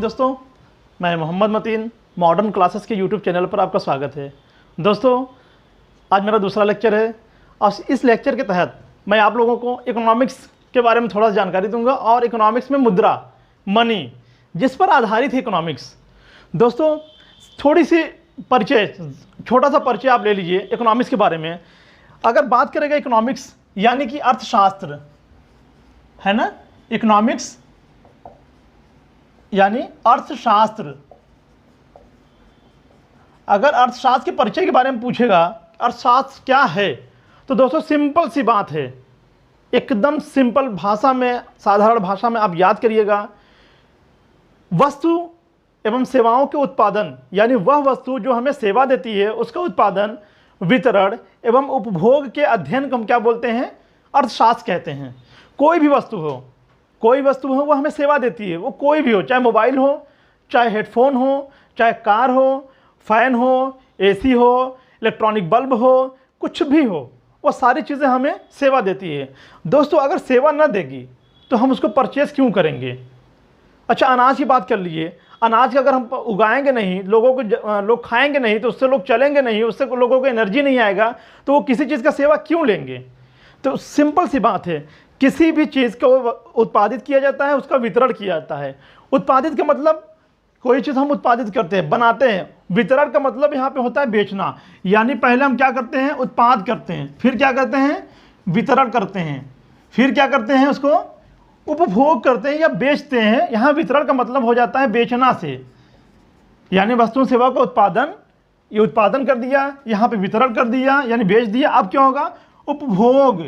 दोस्तों, मैं Mohammad Mateen modern classes के यूट्यूब चैनल पर आपका स्वागत है। दोस्तों, आज मेरा दूसरा लेक्चर है और इस लेक्चर के तहत मैं आप लोगों को इकोनॉमिक्स के बारे में थोड़ा सा जानकारी दूंगा और इकोनॉमिक्स में मुद्रा, मनी, जिस पर आधारित है इकोनॉमिक्स। दोस्तों, थोड़ी सी परिचय, छोटा सा परिचय आप ले लीजिए इकोनॉमिक्स के बारे में। अगर बात करेगा इकोनॉमिक्स यानी कि अर्थशास्त्र है ना, इकोनॉमिक्स यानी अर्थशास्त्र। अगर अर्थशास्त्र के परिचय के बारे में पूछेगा अर्थशास्त्र क्या है, तो दोस्तों सिंपल सी बात है, एकदम सिंपल भाषा में, साधारण भाषा में आप याद करिएगा। वस्तु एवं सेवाओं के उत्पादन यानी वह वस्तु जो हमें सेवा देती है उसका उत्पादन, वितरण एवं उपभोग के अध्ययन को हम क्या बोलते हैं? अर्थशास्त्र कहते हैं। कोई भी वस्तु हो, कोई वस्तु हो, वो हमें सेवा देती है, वो कोई भी हो, चाहे मोबाइल हो, चाहे हेडफोन हो, चाहे कार हो, फ़ैन हो, एसी हो, इलेक्ट्रॉनिक बल्ब हो, कुछ भी हो, वो सारी चीज़ें हमें सेवा देती है। दोस्तों, अगर सेवा ना देगी तो हम उसको परचेस क्यों करेंगे? अच्छा, अनाज की बात कर लीजिए। अनाज का अगर हम उगाएंगे नहीं, लोग खाएंगे नहीं, तो उससे लोग चलेंगे नहीं, उससे लोगों को एनर्जी नहीं आएगा, तो वो किसी चीज़ का सेवा क्यों लेंगे? तो सिंपल सी बात है, किसी भी चीज़ को उत्पादित किया जाता है, उसका वितरण किया जाता है। उत्पादित का मतलब कोई चीज़ हम उत्पादित करते हैं, बनाते हैं। वितरण का मतलब यहाँ पे होता है बेचना, यानी पहले हम क्या करते हैं? उत्पाद करते हैं, फिर क्या करते हैं? वितरण करते हैं, फिर क्या करते हैं? उसको उपभोग करते हैं या बेचते हैं। यहाँ वितरण का मतलब हो जाता है बेचना से, यानी वस्तु सेवा का उत्पादन, ये उत्पादन कर दिया, यहाँ पे वितरण कर दिया यानी बेच दिया। अब क्या होगा? उपभोग।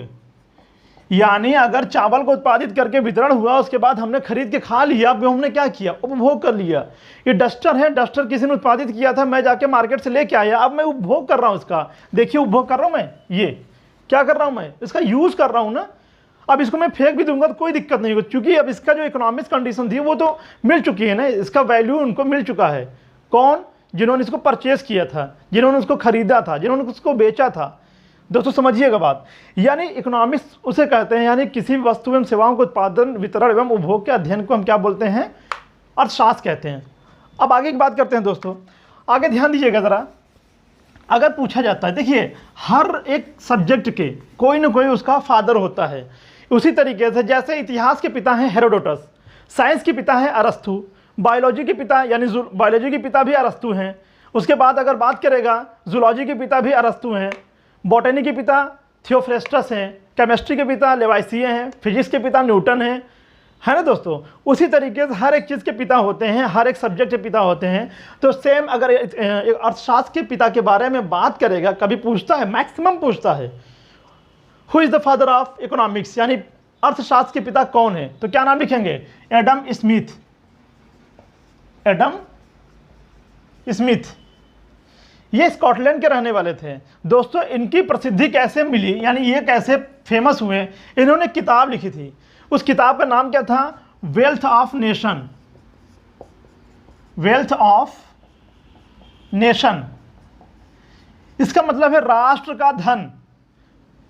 यानी अगर चावल को उत्पादित करके वितरण हुआ, उसके बाद हमने खरीद के खा लिया, अब हमने क्या किया? उपभोग कर लिया। ये डस्टर है, डस्टर किसी ने उत्पादित किया था, मैं जाके मार्केट से लेके आया, अब मैं उपभोग कर रहा हूँ इसका। देखिए, उपभोग कर रहा हूँ मैं, ये क्या कर रहा हूँ मैं? इसका यूज़ कर रहा हूँ ना। अब इसको मैं फेंक भी दूंगा तो कोई दिक्कत नहीं होगी, क्योंकि अब इसका जो इकोनॉमिक्स कंडीशन थी वो तो मिल चुकी है ना, इसका वैल्यू उनको मिल चुका है। कौन? जिन्होंने इसको परचेस किया था, जिन्होंने उसको खरीदा था, जिन्होंने उसको बेचा था। दोस्तों समझिएगा बात, यानी इकोनॉमिक्स उसे कहते हैं, यानी किसी भी वस्तु एवं सेवाओं के उत्पादन, वितरण एवं उपभोग के अध्ययन को हम क्या बोलते हैं? अर्थशास्त्र कहते हैं। अब आगे की बात करते हैं दोस्तों। आगे ध्यान दीजिएगा ज़रा। अगर पूछा जाता है, देखिए हर एक सब्जेक्ट के कोई ना कोई उसका फादर होता है। उसी तरीके से जैसे इतिहास के पिता हैं हेरोडोटस, साइंस के पिता हैं अरस्तु, बायोलॉजी के पिता यानी बायोलॉजी के पिता भी अरस्तु हैं। उसके बाद अगर बात करेगा, जूलॉजी के पिता भी अरस्तु हैं, बॉटनी के पिता थियोफ्रेस्टस हैं, केमिस्ट्री के पिता लेवाइसिए हैं, फिजिक्स के पिता न्यूटन हैं, है ना दोस्तों। उसी तरीके से हर एक चीज़ के पिता होते हैं, हर एक सब्जेक्ट के पिता होते हैं। तो सेम अगर अर्थशास्त्र के पिता के बारे में बात करेगा, कभी पूछता है, मैक्सिमम पूछता है, who is the father of economics, यानी अर्थशास्त्र के पिता कौन है? तो क्या नाम लिखेंगे? Adam Smith. एडम स्मिथ ये स्कॉटलैंड के रहने वाले थे। दोस्तों, इनकी प्रसिद्धि कैसे मिली, यानी ये कैसे फेमस हुए? इन्होंने किताब लिखी थी। उस किताब का नाम क्या था? Wealth of nation. Wealth of nation, इसका मतलब है राष्ट्र का धन।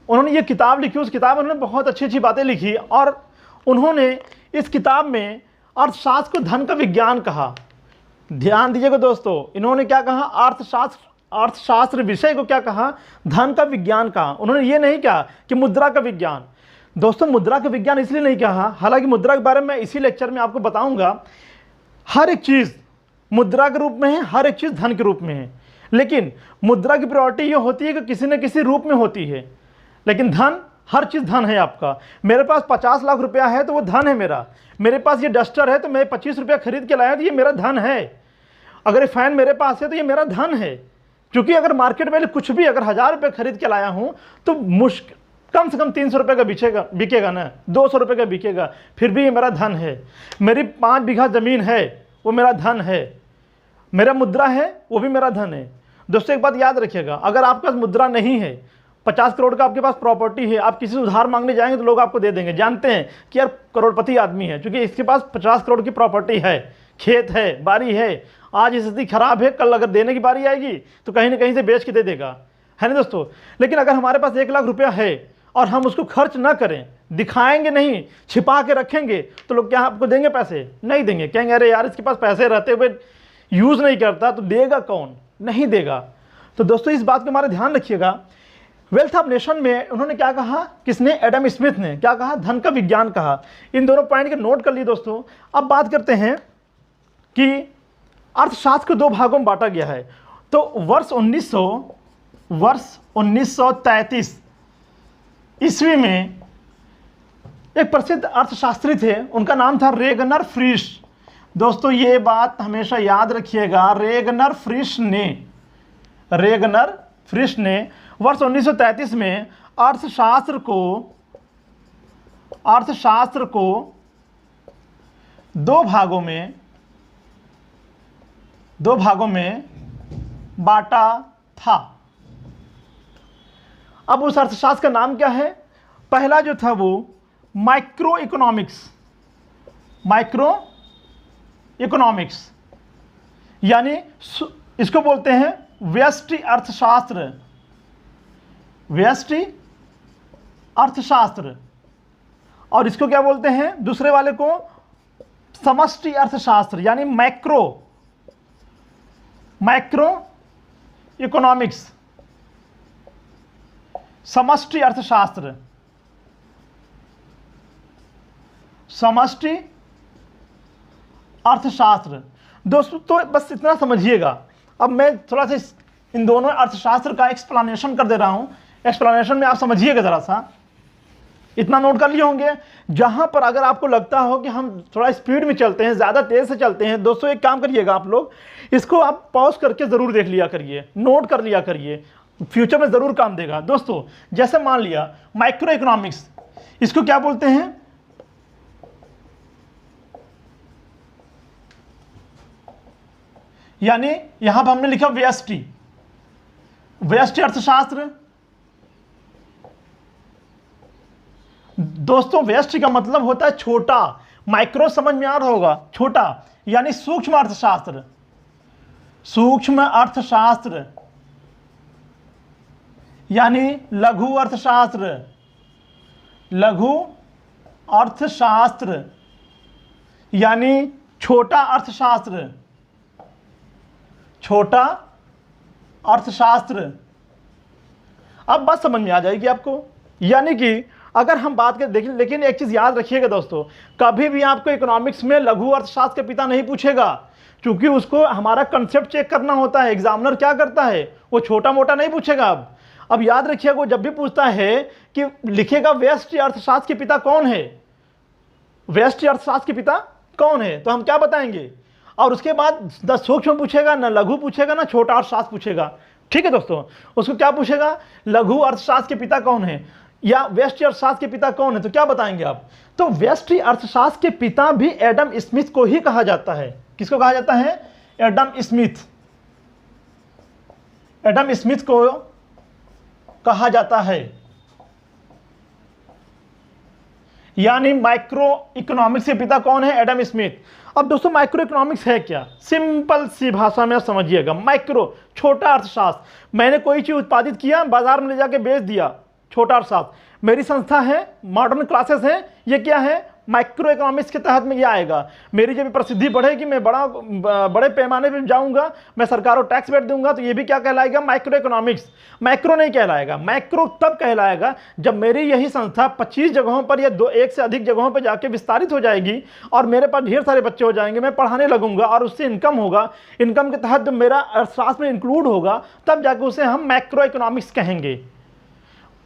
उन्होंने ये किताब लिखी, उस किताब में उन्होंने बहुत अच्छी अच्छी बातें लिखी और उन्होंने इस किताब में अर्थशास्त्र को धन का विज्ञान कहा। ध्यान दीजिएगा दोस्तों, इन्होंने क्या कहा? अर्थशास्त्र विषय को क्या कहा? धन का विज्ञान कहा। उन्होंने ये नहीं कहा कि मुद्रा का विज्ञान। दोस्तों, मुद्रा का विज्ञान इसलिए नहीं कहा, हालांकि मुद्रा के बारे में मैं इसी लेक्चर में आपको बताऊंगा। हर एक चीज़ मुद्रा के रूप में है, हर एक चीज़ धन के रूप में है, लेकिन मुद्रा की प्रायोरिटी ये होती है कि किसी न किसी रूप में होती है। लेकिन धन, हर चीज़ धन है आपका। मेरे पास 50 लाख रुपया है तो वो धन है मेरा। मेरे पास ये डस्टर है तो मैं 25 रुपया खरीद के लाया तो ये मेरा धन है। अगर ये फ़ैन मेरे पास है तो ये मेरा धन है, क्योंकि अगर मार्केट में कुछ भी अगर 1000 रुपये खरीद के लाया हूँ तो कम से कम 300 रुपये का बिकेगा ना, 200 रुपये का बिकेगा, फिर भी ये मेरा धन है। मेरी 5 बीघा ज़मीन है, वो मेरा धन है। मेरा मुद्रा है, वो भी मेरा धन है। दोस्तों, एक बात याद रखिएगा, अगर आपके पास मुद्रा नहीं है, 50 करोड़ का आपके पास प्रॉपर्टी है, आप किसी से उधार मांगने जाएंगे तो लोग आपको दे देंगे, जानते हैं कि यार करोड़पति आदमी है, क्योंकि इसके पास 50 करोड़ की प्रॉपर्टी है, खेत है, बाड़ी है। आज स्थिति खराब है, कल अगर देने की बारी आएगी तो कहीं ना कहीं से बेच के दे देगा, है ना दोस्तों। लेकिन अगर हमारे पास 1 लाख रुपया है और हम उसको खर्च ना करें, दिखाएंगे नहीं, छिपा के रखेंगे, तो लोग क्या आपको देंगे? पैसे नहीं देंगे, कहेंगे अरे यार इसके पास पैसे रहते हुए यूज़ नहीं करता तो देगा कौन? नहीं देगा। तो दोस्तों इस बात को हमारा ध्यान रखिएगा। वेल्थ ऑफ नेशन में उन्होंने क्या कहा? किसने? एडम स्मिथ ने क्या कहा? धन का विज्ञान कहा। इन दोनों पॉइंट के नोट कर लिए दोस्तों। अब बात करते हैं कि अर्थशास्त्र को दो भागों में बांटा गया है। तो वर्ष 1933 ईस्वी में एक प्रसिद्ध अर्थशास्त्री थे, उनका नाम था रेगनर फ्रिश। दोस्तों ये बात हमेशा याद रखिएगा, रेगनर फ्रिश ने वर्ष 1933 में अर्थशास्त्र को दो भागों में बांटा था। अब उस अर्थशास्त्र का नाम क्या है? पहला जो था वो माइक्रो इकोनॉमिक्स, यानी इसको बोलते हैं व्यष्टि अर्थशास्त्र, और इसको क्या बोलते हैं? दूसरे वाले को समष्टि अर्थशास्त्र, यानी मैक्रो इकोनॉमिक्स, समष्टि अर्थशास्त्र, दोस्तों तो बस इतना समझिएगा। अब मैं थोड़ा सा इन दोनों अर्थशास्त्र का एक्सप्लेनेशन कर दे रहा हूं। एक्सप्लेनेशन में आप समझिएगा जरा सा, इतना नोट कर लिए होंगे। जहां पर अगर आपको लगता हो कि हम थोड़ा स्पीड में चलते हैं, ज़्यादा तेज़ से चलते हैं, दोस्तों एक काम करिएगा, आप लोग इसको आप पॉज करके ज़रूर देख लिया करिए, नोट कर लिया करिए, फ्यूचर में ज़रूर काम देगा। दोस्तों जैसे मान लिया माइक्रो इकोनॉमिक्स, इसको क्या बोलते हैं? यानी यहां पर हमने लिखा व्यष्टि अर्थशास्त्र। दोस्तों व्यष्टि का मतलब होता है छोटा, माइक्रो समझ में आ रहा होगा, छोटा, यानी सूक्ष्म अर्थशास्त्र, यानी लघु अर्थशास्त्र, यानी छोटा अर्थशास्त्र। अब बात समझ में आ जाएगी आपको। यानी कि अगर हम बात करें, देखिए लेकिन एक चीज याद रखिएगा दोस्तों, कभी भी आपको इकोनॉमिक्स में लघु अर्थशास्त्र के पिता नहीं पूछेगा, क्योंकि उसको हमारा कंसेप्ट चेक करना होता है। एग्जामिनर क्या करता है, वो छोटा मोटा नहीं पूछेगा। अब याद रखिएगा, वो जब भी पूछता है कि लिखेगा व्यष्टि अर्थशास्त्र के पिता कौन है, व्यष्टि अर्थशास्त्र के पिता कौन है, तो हम क्या बताएंगे? और उसके बाद न सूक्ष्म पूछेगा, न लघु पूछेगा, न छोटा अर्थशास्त्र पूछेगा। ठीक है दोस्तों, उसको क्या पूछेगा? लघु अर्थशास्त्र के पिता कौन है या व्यष्टि अर्थशास्त्र के पिता कौन है, तो क्या बताएंगे आप? तो व्यष्टि अर्थशास्त्र के पिता भी एडम स्मिथ को ही कहा जाता है। किसको कहा जाता है? एडम स्मिथ को कहा जाता है। यानी माइक्रो इकोनॉमिक्स के पिता कौन है? Adam Smith. अब दोस्तों माइक्रो इकोनॉमिक्स है क्या? सिंपल सी भाषा में आप समझिएगा, माइक्रो छोटा अर्थशास्त्र। मैंने कोई चीज उत्पादित किया, बाजार में ले जाके बेच दिया, छोटा अर्थशास्त्र। मेरी संस्था है, मॉडर्न क्लासेस है, ये क्या है? माइक्रो इकोनॉमिक्स के तहत में ये आएगा। मेरी जब प्रसिद्धि बढ़ेगी, मैं बड़े पैमाने पे जाऊंगा, मैं सरकार को टैक्स बैठ दूंगा, तो ये भी क्या कहलाएगा? Micro economics. मैक्रो नहीं कहलाएगा। मैक्रो तब कहलाएगा जब मेरी यही संस्था 25 जगहों पर या एक से अधिक जगहों पर जाके विस्तारित हो जाएगी और मेरे पास ढेर सारे बच्चे हो जाएंगे, मैं पढ़ाने लगूंगा और उससे इनकम होगा, इनकम के तहत मेरा अर्थशास्त्र में इंक्लूड होगा, तब जाके उसे हम मैक्रो इकोनॉमिक्स कहेंगे।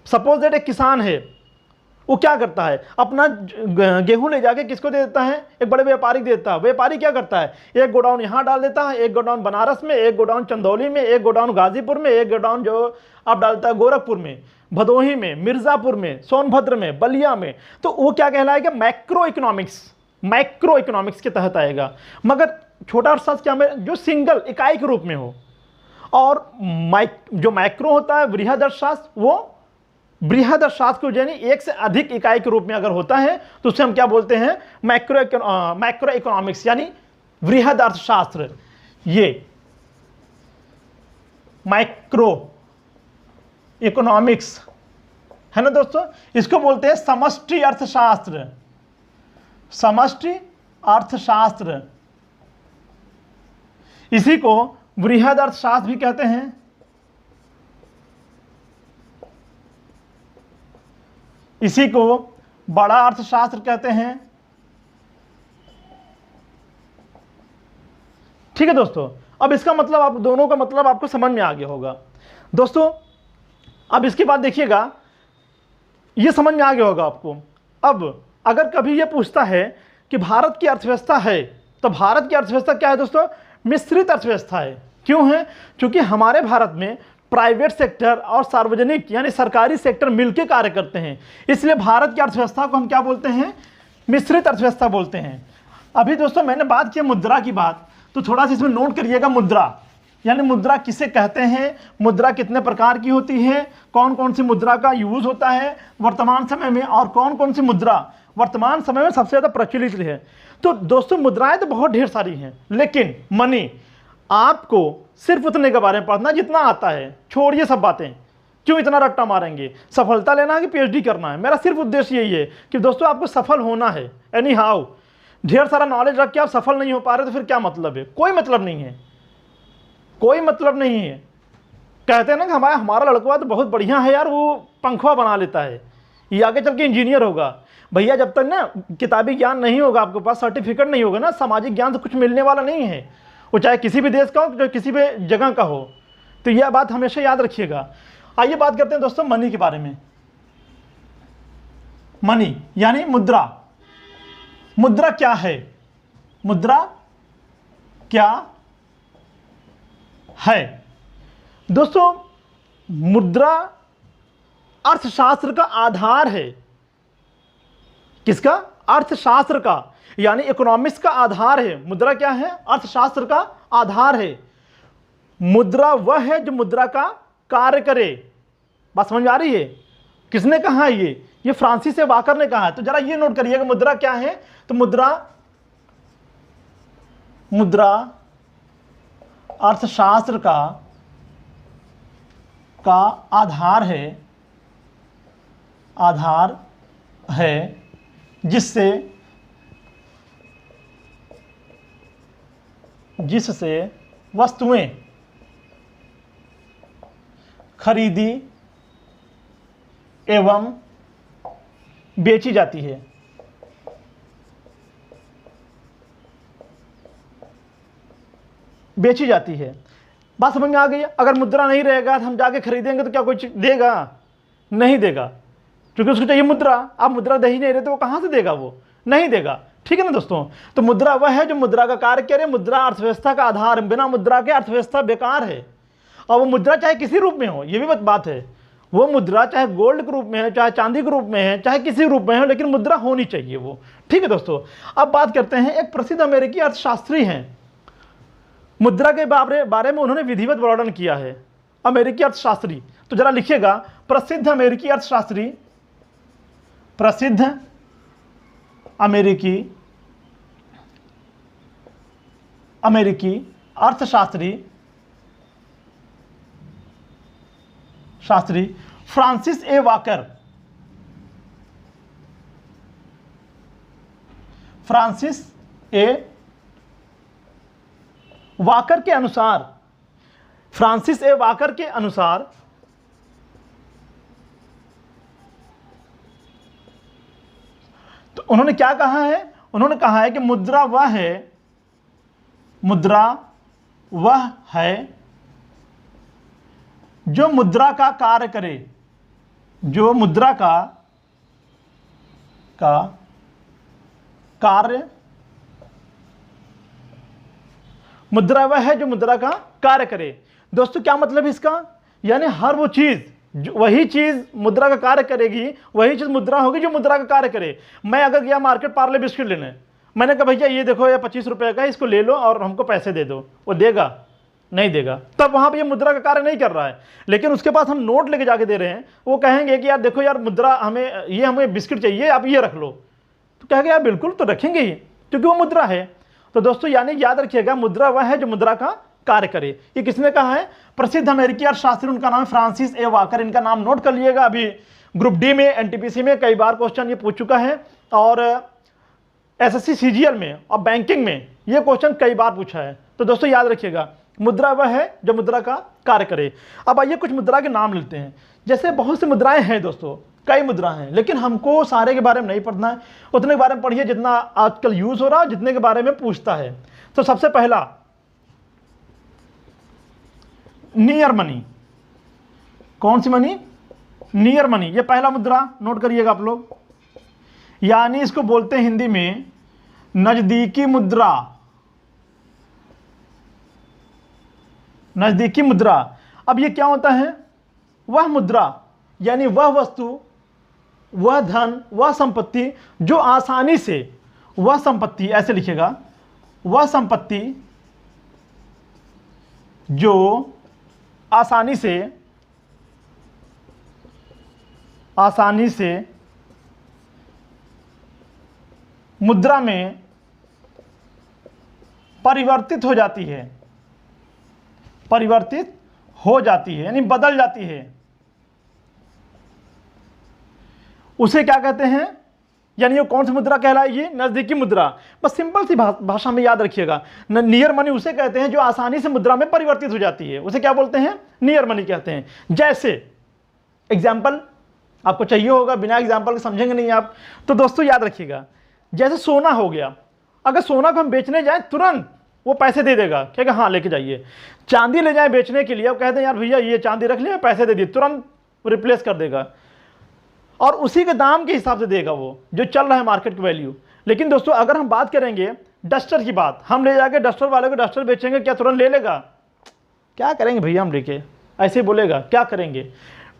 सपोज दैट एक किसान है, वो क्या करता है? अपना गेहूं ले जाके किसको दे देता है? एक बड़े व्यापारी देता है। व्यापारी क्या करता है? एक गोडाउन यहाँ डाल देता है, एक गोडाउन बनारस में, एक गोडाउन चंदौली में, एक गोडाउन गाजीपुर में, एक गोडाउन जो आप डालता है गोरखपुर में, भदोही में, मिर्जापुर में, सोनभद्र में, बलिया में। तो वो क्या कहलाएगा? मैक्रो इकोनॉमिक्स के तहत आएगा। मगर छोटा अर्थशास्त्र क्या में? जो सिंगल इकाई के रूप में हो। और जो मैक्रो होता है बृहद अर्थशास्त्र, वो बृहद अर्थशास्त्र को यानी एक से अधिक इकाई के रूप में अगर होता है तो उसे हम क्या बोलते हैं? मैक्रो इकोनॉमिक्स, यानी बृहद अर्थशास्त्र। ये माइक्रो इकोनॉमिक्स है ना दोस्तों। इसको बोलते हैं समष्टि अर्थशास्त्र, समष्टि अर्थशास्त्र। इसी को वृहद अर्थशास्त्र भी कहते हैं। इसी को बड़ा अर्थशास्त्र कहते हैं। ठीक है दोस्तों, अब इसका मतलब आप दोनों का मतलब आपको समझ में आ गया होगा दोस्तों। अब इसके बाद देखिएगा, ये समझ में आ गया होगा आपको। अब अगर कभी ये पूछता है कि भारत की अर्थव्यवस्था है, तो भारत की अर्थव्यवस्था क्या है दोस्तों? मिश्रित अर्थव्यवस्था है। क्यों है? क्योंकि हमारे भारत में प्राइवेट सेक्टर और सार्वजनिक यानी सरकारी सेक्टर मिलकर कार्य करते हैं, इसलिए भारत की अर्थव्यवस्था को हम क्या बोलते हैं? मिश्रित अर्थव्यवस्था बोलते हैं। अभी दोस्तों मैंने बात की मुद्रा की बात, तो थोड़ा सा इसमें नोट करिएगा। मुद्रा यानी मुद्रा किसे कहते हैं, मुद्रा कितने प्रकार की होती है, कौन कौन सी मुद्रा का यूज होता है वर्तमान समय में, और कौन कौन सी मुद्रा वर्तमान समय में सबसे ज़्यादा प्रचलित है। तो दोस्तों मुद्राएं तो बहुत ढेर सारी हैं, लेकिन मनी आपको सिर्फ उतने के बारे में पढ़ना जितना आता है। छोड़िए सब बातें, क्यों इतना रट्टा मारेंगे? सफलता लेना है कि पीएचडी करना है? मेरा सिर्फ उद्देश्य यही है कि दोस्तों आपको सफल होना है। एनी हाउ ढेर सारा नॉलेज रख के आप सफल नहीं हो पा रहे तो फिर क्या मतलब है? कोई मतलब नहीं है, कोई मतलब नहीं है। कहते हैं ना कि हमारा लड़का तो बहुत बढ़िया है यार, वो पंखवा बना लेता है, ये आगे चल के इंजीनियर होगा। भैया जब तक ना किताबी ज्ञान नहीं होगा, आपके पास सर्टिफिकेट नहीं होगा ना, सामाजिक ज्ञान तो कुछ मिलने वाला नहीं है, वो चाहे किसी भी देश का हो, चाहे किसी भी जगह का हो। तो यह बात हमेशा याद रखिएगा। आइए बात करते हैं दोस्तों मनी के बारे में। मनी यानी मुद्रा। मुद्रा क्या है? मुद्रा क्या है दोस्तों? मुद्रा अर्थशास्त्र का आधार है। किसका? अर्थशास्त्र का, यानी इकोनॉमिक्स का आधार है। मुद्रा क्या है? अर्थशास्त्र का आधार है। मुद्रा वह है जो मुद्रा का कार्य करे। बात समझ में आ रही है? किसने कहा है ये फ्रांसिस वाकर ने कहा है। तो जरा ये नोट करिएगा मुद्रा क्या है। तो मुद्रा अर्थशास्त्र का आधार है, जिससे वस्तुएं खरीदी एवं बेची जाती है। बात समझ में आ गई? अगर मुद्रा नहीं रहेगा तो हम जाके खरीदेंगे तो क्या कोई देगा? नहीं देगा, क्योंकि उसको चाहिए मुद्रा। आप मुद्रा दे ही नहीं रहे तो वो कहां से देगा? वो नहीं देगा। ठीक है ना दोस्तों। तो मुद्रा वह है जो मुद्रा का कार्य करे। मुद्रा अर्थव्यवस्था का आधार है। बिना मुद्रा के अर्थव्यवस्था बेकार है। और वो मुद्रा चाहे किसी रूप में हो, ये भी बात है। वो मुद्रा चाहे गोल्ड के रूप में है, चाहे चांदी के रूप में है, चाहे किसी रूप में हो, लेकिन मुद्रा होनी चाहिए वो। ठीक है दोस्तों। अब बात करते हैं, एक प्रसिद्ध अमेरिकी अर्थशास्त्री हैं, मुद्रा के बारे में उन्होंने विधिवत वर्णन किया है। अमेरिकी अर्थशास्त्री, तो जरा लिखिएगा, प्रसिद्ध अमेरिकी अर्थशास्त्री, प्रसिद्ध अमेरिकी अर्थशास्त्री फ्रांसिस ए वाकर। फ्रांसिस ए वाकर के अनुसार तो उन्होंने क्या कहा है? उन्होंने कहा है कि मुद्रा वह है जो मुद्रा का कार्य करे, जो मुद्रा का कार्य, मुद्रा वह है जो मुद्रा का कार्य करे। दोस्तों क्या मतलब इसका? यानी हर वो चीज, वही चीज मुद्रा का कार्य करेगी, वही चीज मुद्रा होगी जो मुद्रा का कार्य करे। मैं अगर गया मार्केट पार्ले बिस्किट लेने, मैंने कहा भैया ये देखो ये 25 रुपए का है, इसको ले लो और हमको पैसे दे दो, वो देगा? नहीं देगा। तब वहां पे ये मुद्रा का कार्य नहीं कर रहा है। लेकिन उसके पास हम नोट लेके जाके दे रहे हैं, वो कहेंगे कि यार देखो यार मुद्रा हमें बिस्किट चाहिए, आप ये रख लो। तो कहेंगे यार बिल्कुल, तो रखेंगे ही, क्योंकि वो मुद्रा है। तो दोस्तों यानी याद रखिएगा, मुद्रा वह है जो मुद्रा का कार्य करे। ये किसने कहा है? प्रसिद्ध अमेरिकी अर्थशास्त्री, उनका नाम फ्रांसिस ए वाकर। इनका नाम नोट कर लीजिएगा। अभी ग्रुप डी में, एनटीपीसी में कई बार क्वेश्चन ये पूछ चुका है, और एसएससी सीजीएल में और बैंकिंग में ये क्वेश्चन कई बार पूछा है। तो दोस्तों याद रखिएगा, मुद्रा वह है जो मुद्रा का कार्य करे। अब आइए कुछ मुद्रा के नाम लेते हैं। जैसे बहुत सी मुद्राएं हैं दोस्तों, कई मुद्रा हैं, लेकिन हमको सारे के बारे में नहीं पढ़ना है। उतने के बारे में पढ़िए जितना आजकल यूज हो रहा है, जितने के बारे में पूछता है। तो सबसे पहला नियर मनी। कौन सी मनी? Near money. ये पहला मुद्रा नोट करिएगा आप लोग, यानी इसको बोलते हैं हिंदी में नजदीकी मुद्रा। नजदीकी मुद्रा। अब ये क्या होता है? वह मुद्रा यानी वह वस्तु, वह धन, वह संपत्ति जो आसानी से, वह संपत्ति ऐसे लिखेगा, वह संपत्ति जो आसानी से मुद्रा में परिवर्तित हो जाती है। परिवर्तित हो जाती है यानी बदल जाती है, उसे क्या कहते हैं? यानी ये कौन सी मुद्रा कहलाएगी? नजदीकी मुद्रा। बस सिंपल सी भाषा में याद रखिएगा, नियर मनी उसे कहते हैं जो आसानी से मुद्रा में परिवर्तित हो जाती है, उसे क्या बोलते हैं? नियर मनी कहते हैं। जैसे एग्जाम्पल आपको चाहिए होगा, बिना एग्जाम्पल के समझेंगे नहीं आप। तो दोस्तों याद रखिएगा, जैसे सोना हो गया, अगर सोना को हम बेचने जाए तुरंत वो पैसे दे देगा, कहेगा हाँ लेके जाइए। चांदी ले जाए बेचने के लिए, अब कहते हैं यार भैया ये चांदी रख लिया, पैसे दे दिए, तुरंत रिप्लेस कर देगा, और उसी के दाम के हिसाब से देगा वो जो चल रहा है मार्केट की वैल्यू। लेकिन दोस्तों अगर हम बात करेंगे डस्टर की बात, हम ले जाके डस्टर वाले को डस्टर बेचेंगे, क्या तुरंत ले लेगा? क्या करेंगे भैया हम लेके? ऐसे बोलेगा, क्या करेंगे?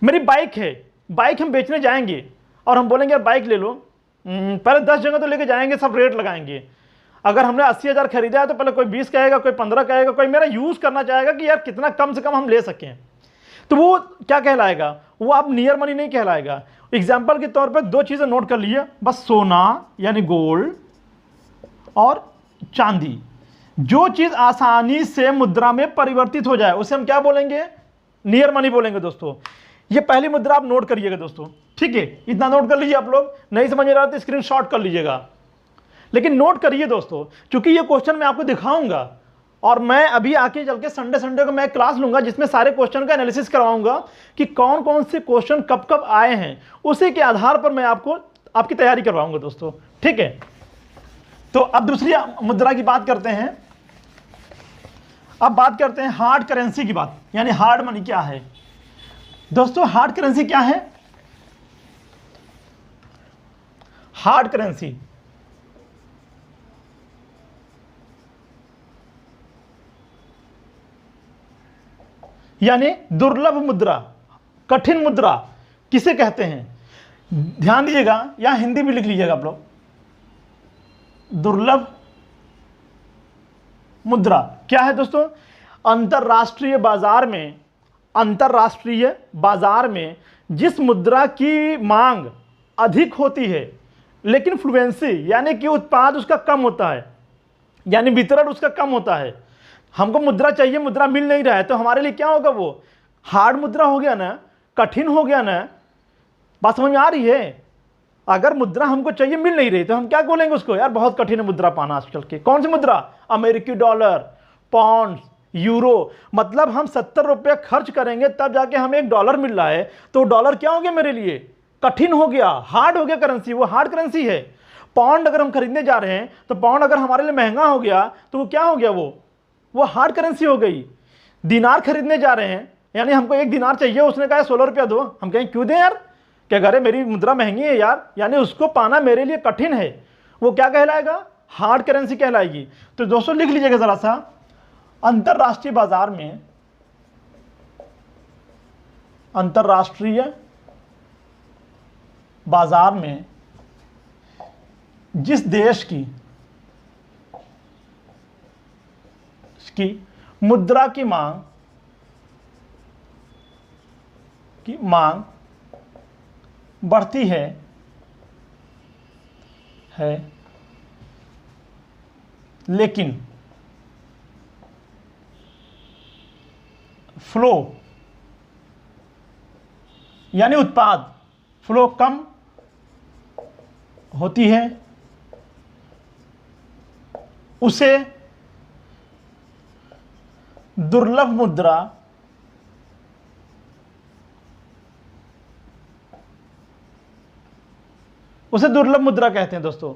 मेरी बाइक है, बाइक हम बेचने जाएंगे और हम बोलेंगे यार बाइक ले लो, पहले 10 जगह तो लेके जाएंगे, सब रेट लगाएंगे। अगर हमने 80,000 खरीदा है तो पहले कोई 20 कहेगा, कोई 15 कहेगा, कोई मेरा यूज़ करना चाहेगा कि यार कितना कम से कम हम ले सकें, तो वो क्या कहलाएगा? वो आप नियर मनी नहीं कहलाएगा। एग्जाम्पल के तौर पर 2 चीज़ें नोट कर लीजिए बस, सोना यानी गोल्ड और चांदी। जो चीज़ आसानी से मुद्रा में परिवर्तित हो जाए उसे हम क्या बोलेंगे? नियर मनी बोलेंगे दोस्तों। ये पहली मुद्रा आप नोट करिएगा दोस्तों, ठीक है? इतना नोट कर लीजिए। आप लोग नहीं समझ रहा तो स्क्रीन शॉट कर लीजिएगा, लेकिन नोट करिए दोस्तों, क्योंकि ये क्वेश्चन मैं आपको दिखाऊंगा, और मैं अभी आके चल के संडे को मैं क्लास लूंगा जिसमें सारे क्वेश्चन का एनालिसिस करवाऊंगा कि कौन कौन से क्वेश्चन कब कब आए हैं, उसी के आधार पर मैं आपको आपकी तैयारी करवाऊंगा दोस्तों, ठीक है? तो अब दूसरी मुद्रा की बात करते हैं। अब बात करते हैं हार्ड करेंसी की बात, यानी हार्ड मनी क्या है दोस्तों? हार्ड करेंसी क्या है? हार्ड करेंसी यानी दुर्लभ मुद्रा, कठिन मुद्रा किसे कहते हैं? ध्यान दीजिएगा, यहां हिंदी में लिख लीजिएगा आप लोग, दुर्लभ मुद्रा क्या है दोस्तों? अंतरराष्ट्रीय बाजार में जिस मुद्रा की मांग अधिक होती है लेकिन फ्लुएंसी यानी कि उत्पाद उसका कम होता है, यानी वितरण उसका कम होता है। हमको मुद्रा चाहिए, मुद्रा मिल नहीं रहा है, तो हमारे लिए क्या होगा? वो हार्ड मुद्रा हो गया ना, कठिन हो गया ना। बात समझ में आ रही है? अगर मुद्रा हमको चाहिए मिल नहीं रही तो हम क्या बोलेंगे उसको? यार बहुत कठिन है मुद्रा पाना आजकल के। कौन सी मुद्रा? अमेरिकी डॉलर, पाउंड, यूरो। मतलब हम 70 रुपये खर्च करेंगे तब जाके हमें $1 मिल रहा है, तो डॉलर क्या हो गया मेरे लिए? कठिन हो गया, हार्ड हो गया करेंसी, वो हार्ड करेंसी है। पाउंड अगर हम खरीदने जा रहे हैं तो पाउंड अगर हमारे लिए महंगा हो गया तो वो क्या हो गया? वो हार्ड करेंसी हो गई। दिनार खरीदने जा रहे हैं, यानी हमको 1 दिनार चाहिए, उसने कहा 16 रुपया दो, हम कहें क्यों दें यार, क्या करे मेरी मुद्रा महंगी है यार, यानी उसको पाना मेरे लिए कठिन है, वो क्या कहलाएगा? हार्ड करेंसी कहलाएगी। तो दोस्तों लिख लीजिएगा जरा सा, अंतरराष्ट्रीय बाजार में जिस देश की मुद्रा की मांग बढ़ती है फ्लो यानी उत्पाद, फ्लो कम होती है उसे दुर्लभ मुद्रा कहते हैं दोस्तों।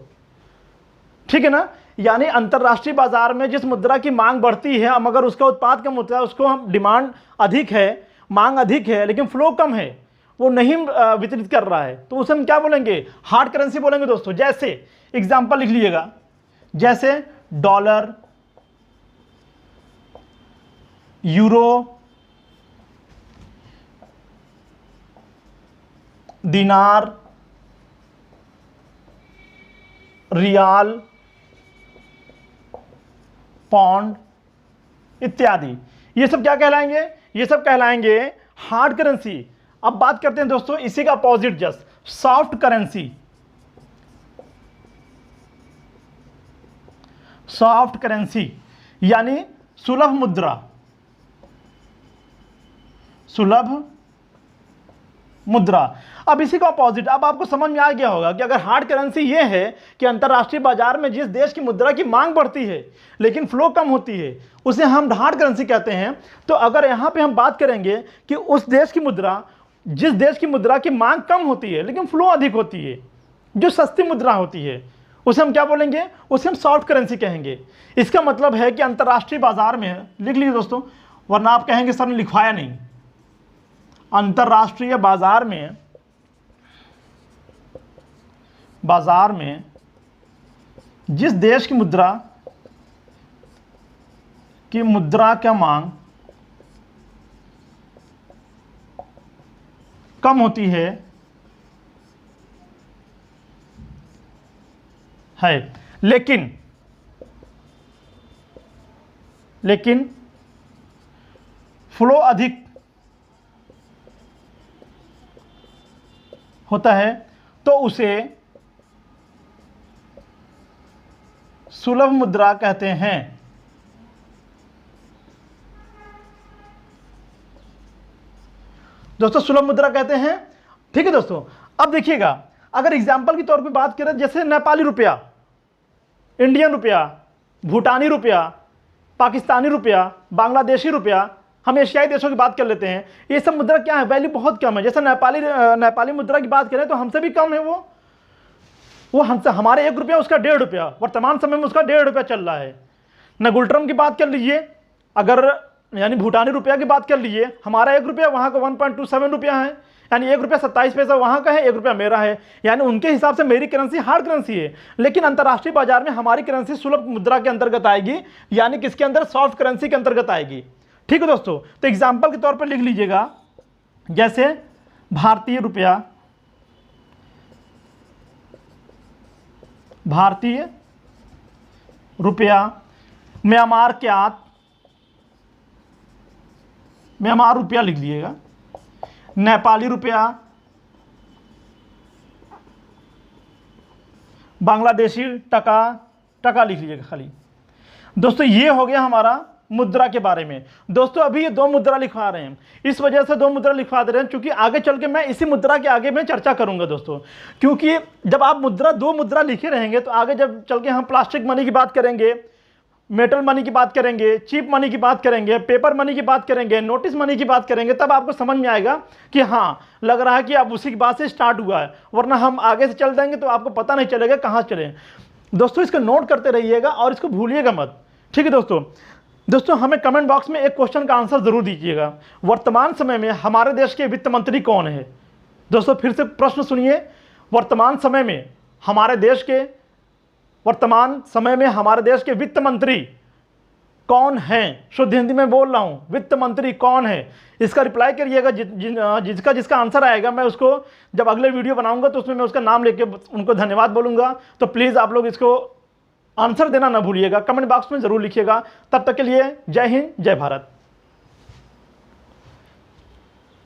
ठीक है ना, यानी अंतरराष्ट्रीय बाजार में जिस मुद्रा की मांग बढ़ती है, मगर उसका उत्पाद कम होता है, उसको हम डिमांड अधिक है, मांग अधिक है, लेकिन फ्लो कम है, वो नहीं वितरित कर रहा है, तो उसे हम क्या बोलेंगे, हार्ड करेंसी बोलेंगे दोस्तों। जैसे एग्जांपल लिख लीजिएगा, जैसे डॉलर, यूरो, दिनार, रियाल, पौंड इत्यादि, ये सब क्या कहलाएंगे, ये सब कहलाएंगे हार्ड करेंसी। अब बात करते हैं दोस्तों इसी का opposite, just soft currency. Soft currency यानी सुलभ मुद्रा, सुलभ मुद्रा। अब इसी का अपोजिट, अब आपको समझ में आ गया होगा कि अगर हार्ड करेंसी ये है कि अंतरराष्ट्रीय बाजार में जिस देश की मुद्रा की मांग बढ़ती है लेकिन फ्लो कम होती है, उसे हम हार्ड करेंसी कहते हैं। तो अगर यहां पे हम बात करेंगे कि उस देश की मुद्रा, जिस देश की मुद्रा की मांग कम होती है लेकिन फ्लो अधिक होती है, जो सस्ती मुद्रा होती है, उसे हम क्या बोलेंगे, उसे हम सॉफ्ट करेंसी कहेंगे। इसका मतलब है कि अंतरराष्ट्रीय बाजार में, लिख लीजिए दोस्तों वरना आप कहेंगे सर ने लिखवाया नहीं, अंतरराष्ट्रीय बाजार में जिस देश की मुद्रा का मांग कम होती है लेकिन फ्लो अधिक होता है, तो उसे सुलभ मुद्रा कहते हैं। दोस्तों सुलभ मुद्रा कहते हैं। ठीक है दोस्तों, अब देखिएगा अगर एग्जांपल के तौर पे बात करें, जैसे नेपाली रुपया, इंडियन रुपया, भूटानी रुपया, पाकिस्तानी रुपया, बांग्लादेशी रुपया, हम एशियाई देशों की बात कर लेते हैं। ये सब मुद्रा क्या है, वैल्यू बहुत कम है। जैसे नेपाली मुद्रा की बात करें तो हमसे भी कम है, वो हमसे, हमारे 1 रुपया उसका 1.5 रुपया, वर्तमान समय में उसका 1.5 रुपया चल रहा है। नगुल्ट्रम की बात कर लीजिए, अगर यानी भूटानी रुपया की बात कर लीजिए, हमारा 1 रुपया वहाँ का 1.27 रुपया है, यानी 1 रुपया 27 पैसा वहाँ का है, 1 रुपया मेरा है। यानी उनके हिसाब से मेरी करेंसी हार्ड करेंसी है, लेकिन अंतर्राष्ट्रीय बाजार में हमारी करेंसी सुलभ मुद्रा के अंतर्गत आएगी, यानी किसके अंदर, सॉफ्ट करेंसी के अंतर्गत आएगी। ठीक है दोस्तों, तो एग्जाम्पल के तौर पर लिख लीजिएगा, जैसे भारतीय रुपया, म्यांमार रुपया लिख लीजिएगा, नेपाली रुपया, बांग्लादेशी टका लिख लीजिएगा खाली। दोस्तों ये हो गया हमारा मुद्रा के बारे में। दोस्तों अभी ये 2 मुद्रा लिखवा रहे हैं, इस वजह से 2 मुद्रा लिखवा दे रहे हैं क्योंकि आगे चल के मैं इसी मुद्रा के आगे मैं चर्चा करूंगा दोस्तों। क्योंकि जब आप 2 मुद्रा लिखे रहेंगे तो आगे जब चल के हम प्लास्टिक मनी की बात करेंगे, मेटल मनी की बात करेंगे, चीप मनी की बात करेंगे, पेपर मनी की बात करेंगे, नोटिस मनी की बात करेंगे, तब आपको समझ में आएगा कि हाँ लग रहा है कि अब उसी की बात से स्टार्ट हुआ है, वरना हम आगे से चल देंगे तो आपको पता नहीं चलेगा कहाँ चले। दोस्तों इसको नोट करते रहिएगा और इसको भूलिएगा मत। ठीक है दोस्तों हमें कमेंट बॉक्स में एक क्वेश्चन का आंसर जरूर दीजिएगा, वर्तमान समय में हमारे देश के वित्त मंत्री कौन है। दोस्तों फिर से प्रश्न सुनिए, वर्तमान समय में हमारे देश के वित्त मंत्री कौन हैं। शुद्ध हिंदी में बोल रहा हूं, वित्त मंत्री कौन है, इसका रिप्लाई करिएगा। जिसका आंसर आएगा मैं उसको जब अगले वीडियो बनाऊंगा तो उसमें मैं उसका नाम लेके उनको धन्यवाद बोलूंगा। तो प्लीज़ आप लोग इसको आंसर देना ना भूलिएगा, कमेंट बॉक्स में ज़रूर लिखिएगा। तब तक के लिए जय हिंद, जय भारत।